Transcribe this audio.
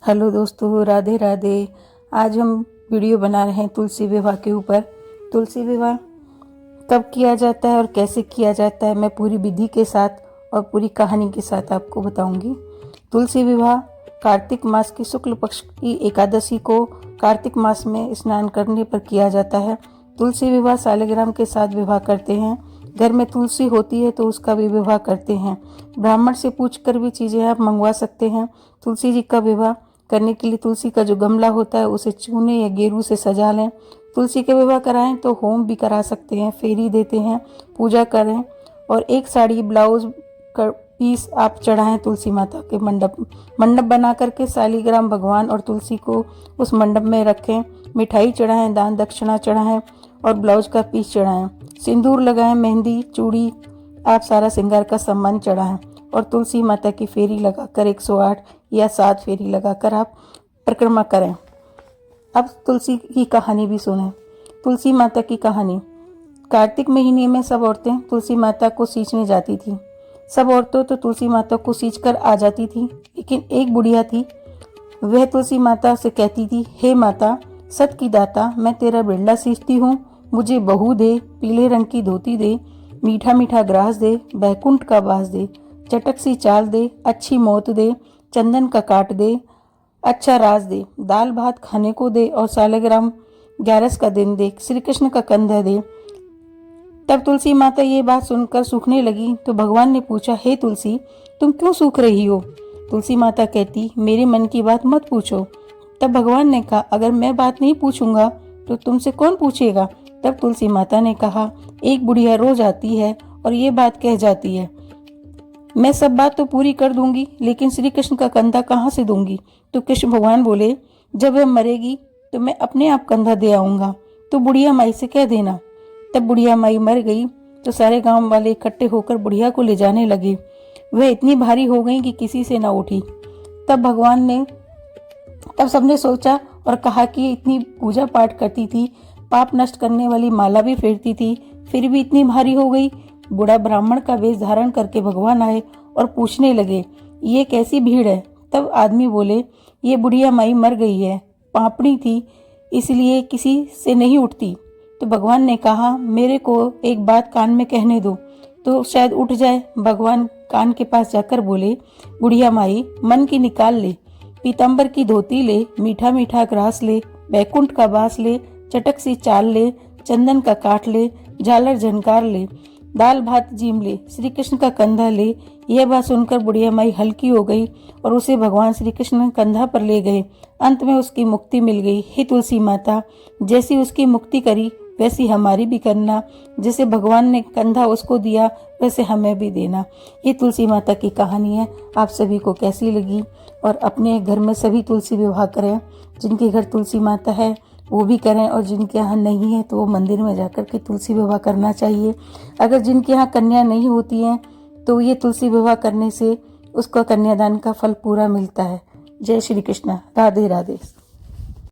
Hello दोस्तों, राधे राधे। आज हम वीडियो बना रहे हैं तुलसी विवाह के ऊपर। तुलसी विवाह कब किया जाता है और कैसे किया जाता है, मैं पूरी विधि के साथ और पूरी कहानी के साथ आपको बताऊंगी। तुलसी विवाह कार्तिक मास की शुक्ल पक्ष की एकादशी को कार्तिक मास में स्नान करने पर किया जाता है। तुलसी विवाह सालिग्राम के साथ विवाह करते हैं। घर में तुलसी होती है तो उसका भी विवाह करते हैं। ब्राह्मण से पूछकर भी चीज़ें आप मंगवा सकते हैं। तुलसी जी का विवाह करने के लिए तुलसी का जो गमला होता है उसे चूने या गेरू से सजा लें। तुलसी के विवाह कराएं तो होम भी करा सकते हैं, फेरी देते हैं, पूजा करें और एक साड़ी ब्लाउज का पीस आप चढ़ाएं तुलसी माता के मंडप बना करके सालिग्राम भगवान और तुलसी को उस मंडप में रखें। मिठाई चढ़ाएं, दान दक्षिणा चढ़ाएं और ब्लाउज का पीस चढ़ाएं। सिंदूर लगाएं, मेहंदी, चूड़ी, आप सारा श्रृंगार का सामान चढ़ाएं और तुलसी माता की फेरी लगाकर 108 या 7 फेरी लगाकर आप परिक्रमा करें। अब तुलसी की कहानी भी सुनें। तुलसी माता की कहानी। कार्तिक महीने में सब औरतें तुलसी माता को सींचने जाती थी। सब औरतों तो तुलसी माता को सींच कर आ जाती थी, लेकिन एक बुढ़िया थी। वह तुलसी माता से कहती थी, हे माता, सत की दाता, मैं तेरा बिरला सींचती हूँ, मुझे बहू दे, पीले रंग की धोती दे, मीठा मीठा ग्रास दे, बैकुंठ का बास दे, चटक सी चाल दे, अच्छी मौत दे, चंदन का काट दे, अच्छा राज दे, दाल भात खाने को दे और सालिग्राम 11 का दिन दे, श्री कृष्ण का कंधा दे। तब तुलसी माता ये बात सुनकर सूखने लगी तो भगवान ने पूछा, हे तुलसी, तुम क्यों सूख रही हो? तुलसी माता कहती, मेरे मन की बात मत पूछो। तब भगवान ने कहा, अगर मैं बात नहीं पूछूंगा तो तुमसे कौन पूछेगा? तब तुलसी माता ने कहा, एक बुढ़िया रोज आती है और ये बात कह जाती है, मैं सब बात तो पूरी कर दूंगी, लेकिन श्री कृष्ण का कंधा कहाँ से दूंगी? तो कृष्ण भगवान बोले, जब वह मरेगी तो मैं अपने आप कंधा दे आऊंगा, तो बुढ़िया माई से कह देना। तब बुढ़िया माई मर गई तो सारे गांव वाले इकट्ठे होकर बुढ़िया को ले जाने लगे। वह इतनी भारी हो गई कि किसी से न उठी। तब सबने सोचा और कहा कि इतनी पूजा पाठ करती थी, पाप नष्ट करने वाली माला भी फेरती थी, फिर भी इतनी भारी हो गई। बूढ़ा ब्राह्मण का वेश धारण करके भगवान आए और पूछने लगे, ये कैसी भीड़ है? तब आदमी बोले, ये बुढ़िया माई मर गई है, पापड़ी थी इसलिए किसी से नहीं उठती। तो भगवान ने कहा, मेरे को एक बात कान में कहने दो तो शायद उठ जाए। भगवान कान के पास जाकर बोले, बुढ़िया माई, मन की निकाल ले, पीतंबर की धोती ले, मीठा मीठा ग्रास ले, बैकुंठ का बास ले, चटक सी चाल ले, चंदन का काट ले, झालर झनकार ले, दाल भात जीम ले, श्री कृष्ण का कंधा ले। यह बात सुनकर बुढ़िया माई हल्की हो गई और उसे भगवान श्री कृष्ण कंधा पर ले गए। अंत में उसकी मुक्ति मिल गई। हे तुलसी माता, जैसी उसकी मुक्ति करी वैसी हमारी भी करना, जैसे भगवान ने कंधा उसको दिया वैसे हमें भी देना। ये तुलसी माता की कहानी है। आप सभी को कैसी लगी? और अपने घर में सभी तुलसी विवाह करें। जिनके घर तुलसी माता है वो भी करें और जिनके यहाँ नहीं है तो वो मंदिर में जाकर के तुलसी विवाह करना चाहिए। अगर जिनके यहाँ कन्या नहीं होती है तो ये तुलसी विवाह करने से उसका कन्यादान का फल पूरा मिलता है। जय श्री कृष्ण। राधे राधे।